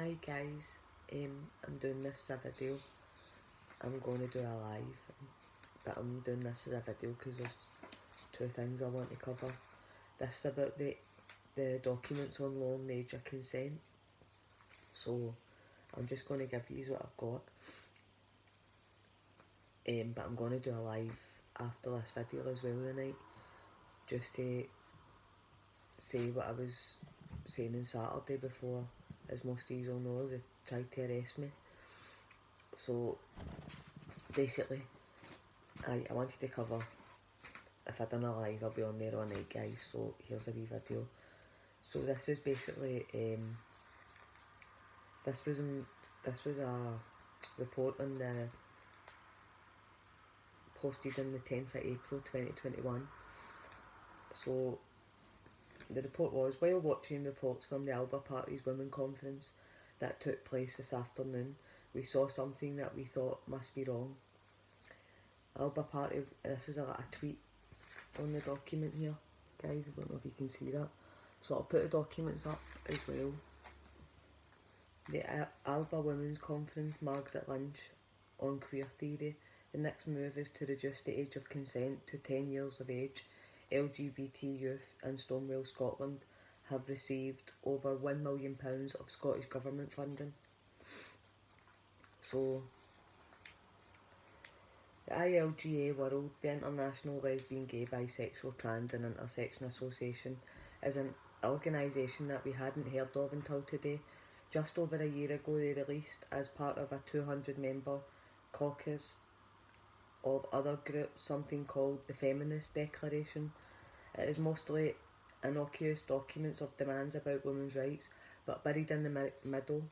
Hi guys, I'm doing this as a video. I'm going to do a live, but I'm doing this as a video because there's two things I want to cover. This is about the documents on law and the age of consent. So I'm just going to give you what I've got. But I'm going to do a live after this video as well tonight, just to say what I was saying on Saturday before, as most of you all know, they tried to arrest me. So basically, I wanted to cover, if I done a live I'll be on there all night guys, so here's a wee video. So this is basically, this was a report on the, posted on the 10th of April 2021. So the report was, while watching reports from the Alba Party's Women Conference that took place this afternoon, we saw something that we thought must be wrong. Alba Party, this is a tweet on the document here, guys, I don't know if you can see that. So I'll put the documents up as well. The Alba Women's Conference, Margaret Lynch, on queer theory. The next move is to reduce the age of consent to 10 years of age. LGBT youth in Stonewall, Scotland have received over £1 million of Scottish Government funding. So, the ILGA World, the International Lesbian, Gay, Bisexual, Trans and Intersection Association, is an organisation that we hadn't heard of until today. Just over a year ago they released, as part of a 200-member caucus of other groups, something called the Feminist Declaration. It is mostly innocuous documents of demands about women's rights, but buried in the middle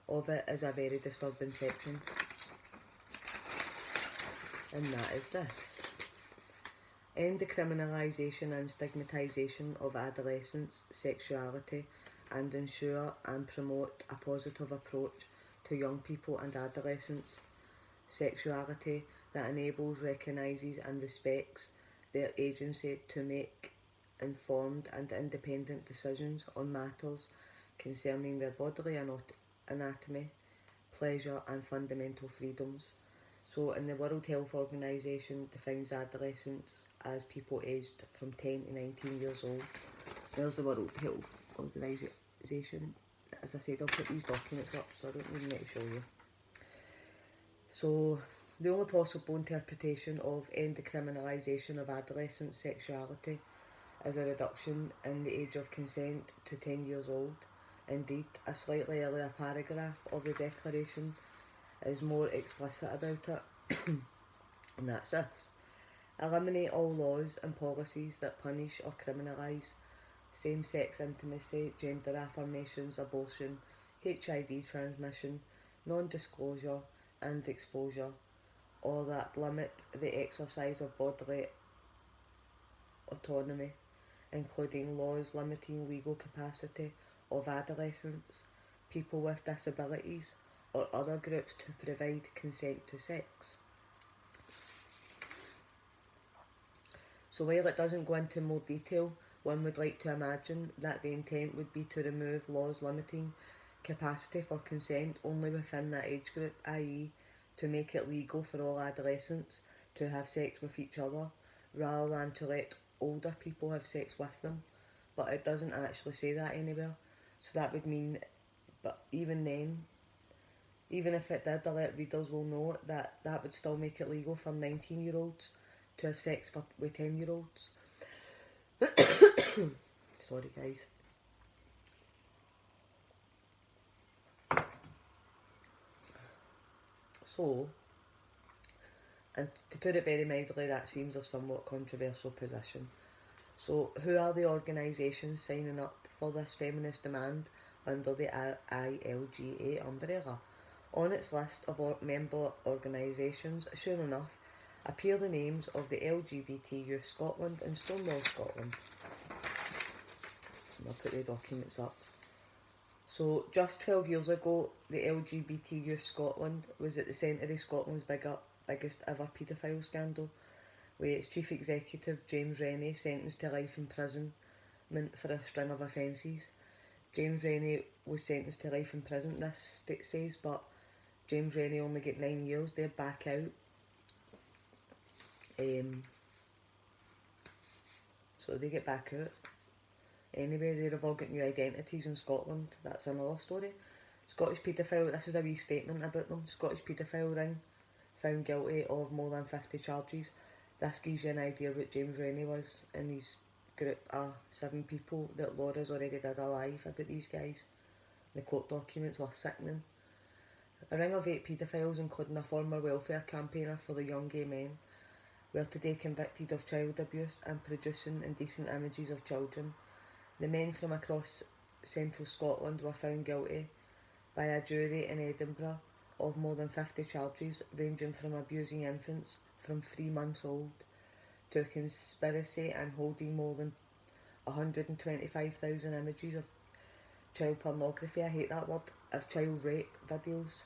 of it is a very disturbing section. And that is this. End the criminalisation and stigmatisation of adolescents' sexuality and ensure and promote a positive approach to young people and adolescents' sexuality that enables, recognises and respects their agency to make informed and independent decisions on matters concerning their bodily anatomy, pleasure and fundamental freedoms. So, in the World Health Organisation defines adolescents as people aged from 10 to 19 years old. There's the World Health Organisation. As I said, I'll put these documents up, so I don't even need to show you. So, the only possible interpretation of end the criminalisation of adolescent sexuality is a reduction in the age of consent to 10 years old. Indeed, a slightly earlier paragraph of the declaration is more explicit about it, and that's this. Eliminate all laws and policies that punish or criminalise same-sex intimacy, gender affirmations, abortion, HIV transmission, non-disclosure and exposure, or that limit the exercise of bodily autonomy, including laws limiting legal capacity of adolescents, people with disabilities, or other groups to provide consent to sex. So while it doesn't go into more detail, one would like to imagine that the intent would be to remove laws limiting capacity for consent only within that age group, i.e. to make it legal for all adolescents to have sex with each other, rather than to let older people have sex with them. But it doesn't actually say that anywhere, so that would mean, but even then, even if it did, the readers will know that that would still make it legal for 19-year-olds to have sex with 10-year-olds. Sorry guys. So, and to put it very mildly, that seems a somewhat controversial position. So, who are the organisations signing up for this feminist demand under the ILGA umbrella? On its list of member organisations, sure enough, appear the names of the LGBT Youth Scotland and Stonewall Scotland. I'll put the documents up. So, just 12 years ago, the LGBT Youth Scotland was at the centre of Scotland's biggest ever paedophile scandal, with its chief executive, James Rennie, sentenced to life imprisonment for a string of offences. James Rennie was sentenced to life in prison, this says, but James Rennie only got 9 years. They're back out. So they get back out. Anyway, they've all got new identities in Scotland. That's another story. Scottish paedophile, this is a wee statement about them. Scottish paedophile ring found guilty of more than 50 charges. This gives you an idea what James Rennie was in his group of 7 people that Laura's already did a live about these guys. The court documents were sickening. A ring of 8 paedophiles, including a former welfare campaigner for the young gay men, were today convicted of child abuse and producing indecent images of children. The men from across central Scotland were found guilty by a jury in Edinburgh of more than 50 charges, ranging from abusing infants from 3 months old to conspiracy and holding more than 125,000 images of child pornography, I hate that word, of child rape videos.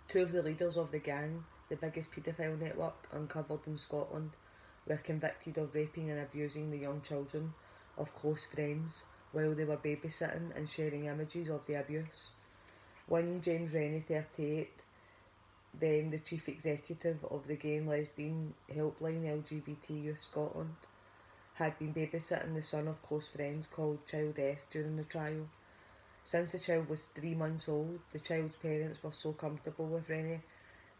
2 of the leaders of the gang, the biggest paedophile network uncovered in Scotland, were convicted of raping and abusing the young children of close friends while they were babysitting and sharing images of the abuse. One, James Rennie, 38, then the chief executive of the Gay and Lesbian Helpline LGBT Youth Scotland, had been babysitting the son of close friends called Child F during the trial. Since the child was 3 months old, the child's parents were so comfortable with Rennie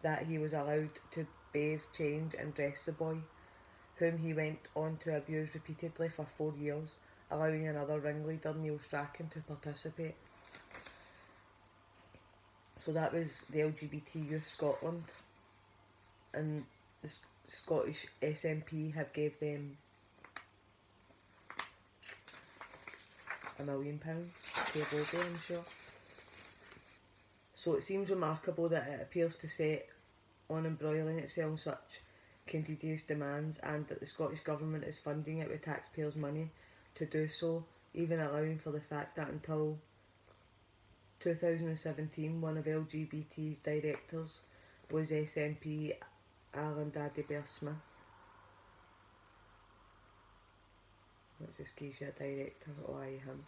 that he was allowed to bathe, change and dress the boy, whom he went on to abuse repeatedly for 4 years, allowing another ringleader, Neil Strachan, to participate. So that was the LGBT Youth Scotland, and the Scottish SNP have gave them £1 million to a logo, I'm sure. So it seems remarkable that it appears to set on embroiling itself such continuous demands, and that the Scottish Government is funding it with taxpayers' money to do so, even allowing for the fact that until 2017 one of LGBT's directors was SNP Alan Daddy Bear Smith. That just gives you a director, oh aye, him.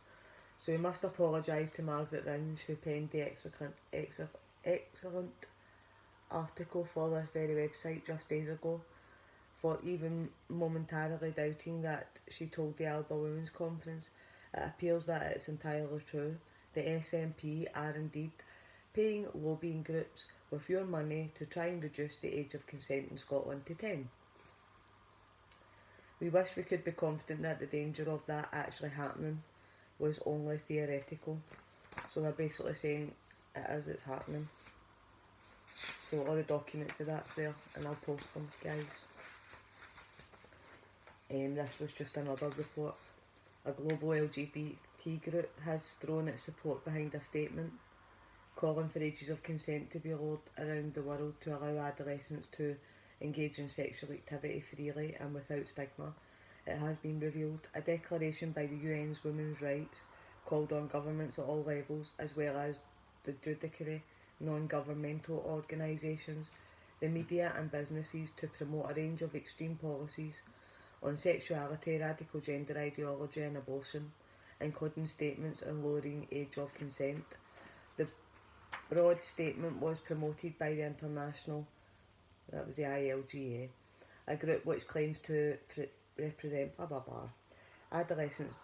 So he must apologise to Margaret Ringe, who penned the excellent article for this very website just days ago, for even momentarily doubting that she told the Alba Women's Conference. It appears that it's entirely true. The SNP are indeed paying lobbying groups with your money to try and reduce the age of consent in Scotland to 10. We wish we could be confident that the danger of that actually happening was only theoretical. So they're basically saying it's happening. So all the documents of that's there, and I'll post them, guys. This was just another report. A global LGBT group has thrown its support behind a statement calling for ages of consent to be lowered around the world to allow adolescents to engage in sexual activity freely and without stigma. It has been revealed. A declaration by the UN's Women's Rights called on governments at all levels, as well as the judiciary, non-governmental organisations, the media and businesses, to promote a range of extreme policies on sexuality, radical gender ideology and abortion, including statements on lowering age of consent. The broad statement was promoted by the International, that was the ILGA, a group which claims to represent blah blah blah adolescents.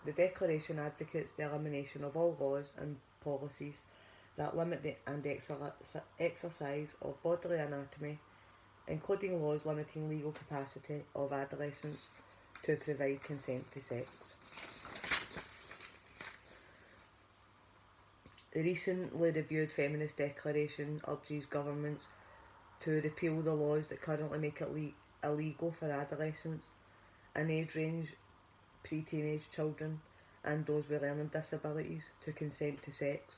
The declaration advocates the elimination of all laws and policies that limit the exercise of bodily anatomy, including laws limiting legal capacity of adolescents to provide consent to sex. The recently reviewed feminist declaration urges governments to repeal the laws that currently make it illegal for adolescents, an age range pre-teenage children and those with learning disabilities to consent to sex.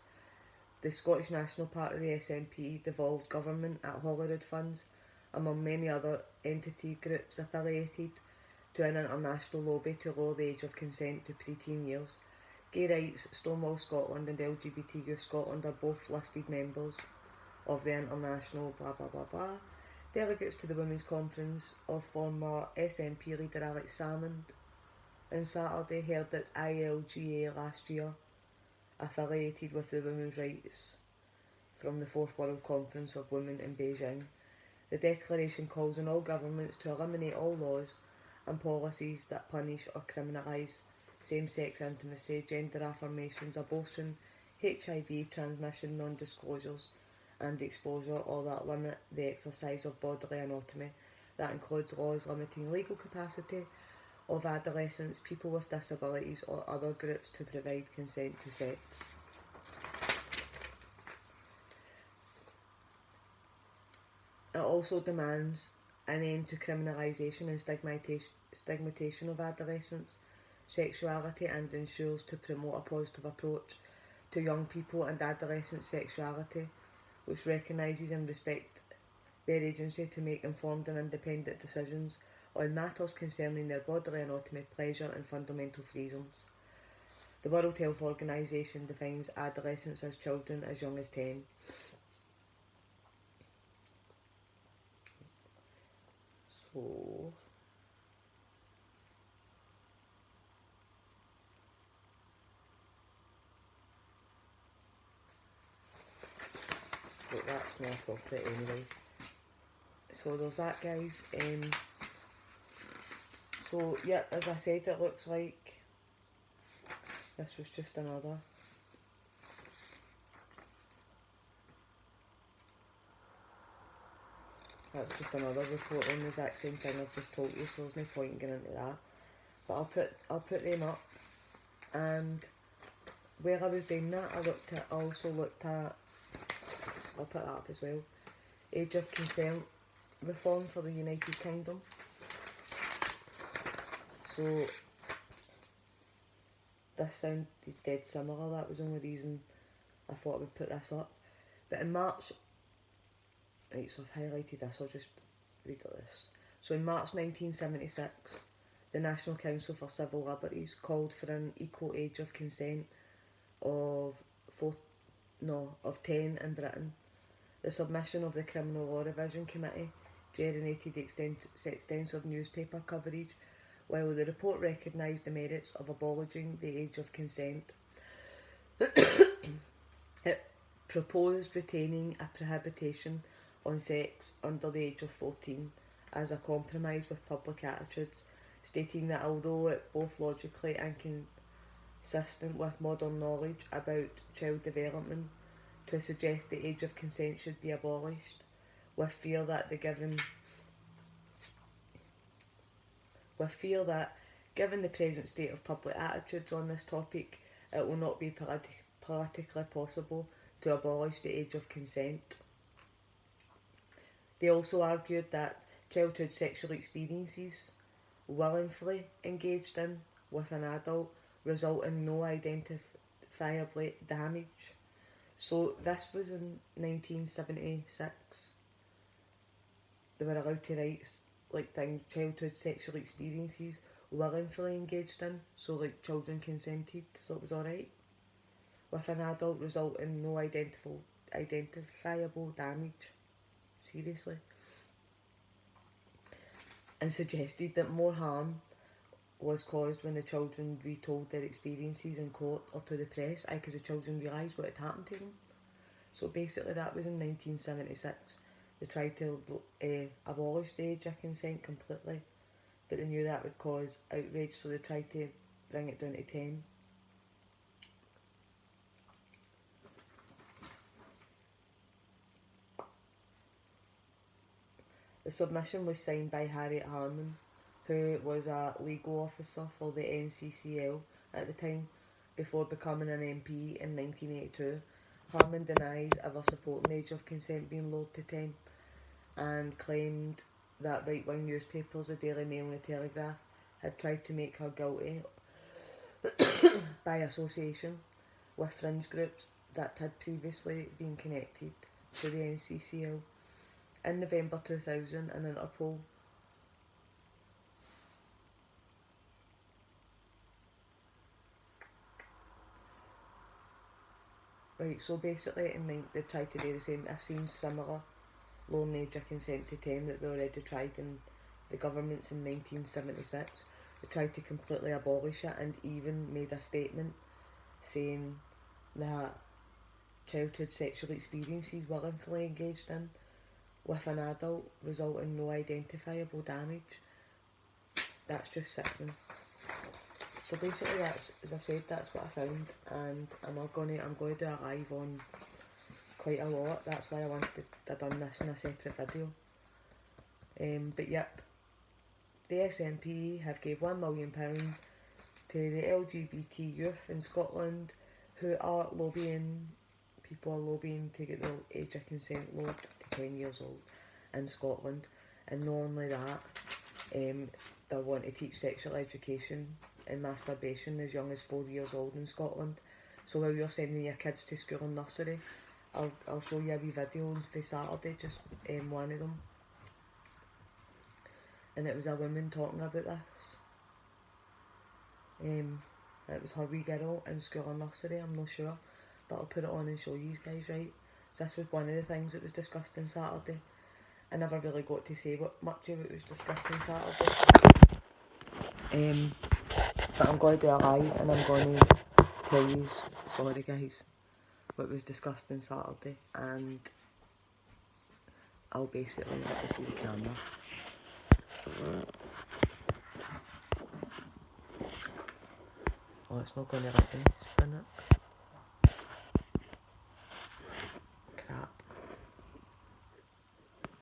The Scottish National Party, the SNP, devolved government at Holyrood funds, among many other entity groups affiliated to an international lobby to lower the age of consent to pre-teen years. Gay Rights, Stonewall Scotland and LGBT Youth Scotland are both listed members of the international blah blah blah blah. Delegates to the Women's Conference of former SNP leader Alex Salmond, on Saturday held at ILGA last year, affiliated with the Women's Rights from the Fourth World Conference of Women in Beijing. The declaration calls on all governments to eliminate all laws and policies that punish or criminalise same-sex intimacy, gender affirmations, abortion, HIV transmission, non-disclosures and exposure, or that limit the exercise of bodily autonomy. That includes laws limiting legal capacity of adolescents, people with disabilities or other groups to provide consent to sex. It also demands an end to criminalisation and stigmatisation of adolescents' sexuality and ensures to promote a positive approach to young people and adolescent sexuality, which recognises and respects their agency to make informed and independent decisions on matters concerning their bodily autonomy, pleasure and fundamental freedoms. The World Health Organisation defines adolescents as children as young as 10. So, but that's not appropriate anyway. So there's that, guys. So yeah, as I said, it looks like this was just another. That's just another report on the exact same thing I've just told you, so there's no point in getting into that. But I'll put them up, and where I was doing that, I also looked at, I'll put that up as well, age of consent reform for the United Kingdom. So this sounded dead similar, that was the only reason I thought I would put this up. But in March, right, so I've highlighted this, I'll just read this. So in March 1976, the National Council for Civil Liberties called for an equal age of consent of 10 in Britain. The submission of the Criminal Law Revision Committee generated extensive newspaper coverage, while the report recognised the merits of abolishing the age of consent. It proposed retaining a prohibition on sex under the age of 14 as a compromise with public attitudes, stating that although it both logically and consistent with modern knowledge about child development to suggest the age of consent should be abolished, with fear that given the present state of public attitudes on this topic, it will not be politically possible to abolish the age of consent. They also argued that childhood sexual experiences willingly engaged in with an adult result in no identifiable damage. So this was in 1976. They were allowed to write childhood sexual experiences willingly engaged in, so like children consented, so it was alright. With an adult result in no identifiable damage. Seriously. And suggested that more harm was caused when the children retold their experiences in court or to the press, because the children realised what had happened to them. So basically that was in 1976. They tried to abolish the age of consent completely, but they knew that would cause outrage, so they tried to bring it down to 10. The submission was signed by Harriet Harman, who was a legal officer for the NCCL at the time, before becoming an MP in 1982. Harman denied ever supporting the age of consent being lowered to 10, and claimed that right-wing newspapers, the Daily Mail and the Telegraph, had tried to make her guilty by association with fringe groups that had previously been connected to the NCCL. In November 2000, an Interpol so basically they tried to do the same. This seems similar, lowering the age of consent to 10, that they already tried in the governments in 1976. They tried to completely abolish it and even made a statement saying that childhood sexual experiences willfully engaged in with an adult result in no identifiable damage. That's just sickening. So basically that's, as I said, that's what I found, and I'm going to do a live on quite a lot. That's why I done this in a separate video. But yep, the SNP have gave £1 million to the LGBT youth in Scotland who are lobbying, people are lobbying to get the age of consent lowered to 10 years old in Scotland. And not only that, they want to teach sexual education and masturbation as young as 4 years old in Scotland. So while you're sending your kids to school and nursery, I'll show you a wee video for Saturday, just one of them. And it was a woman talking about this. It was her wee girl in school or nursery, I'm not sure, but I'll put it on and show you guys, right? So this was one of the things that was discussed on Saturday. I never really got to say what much of it was discussed on Saturday. But I'm going to do a live and I'm going to tell you, sorry guys, what was discussed on Saturday, and I'll basically let you see the camera. Oh, it's not going to let me spin it.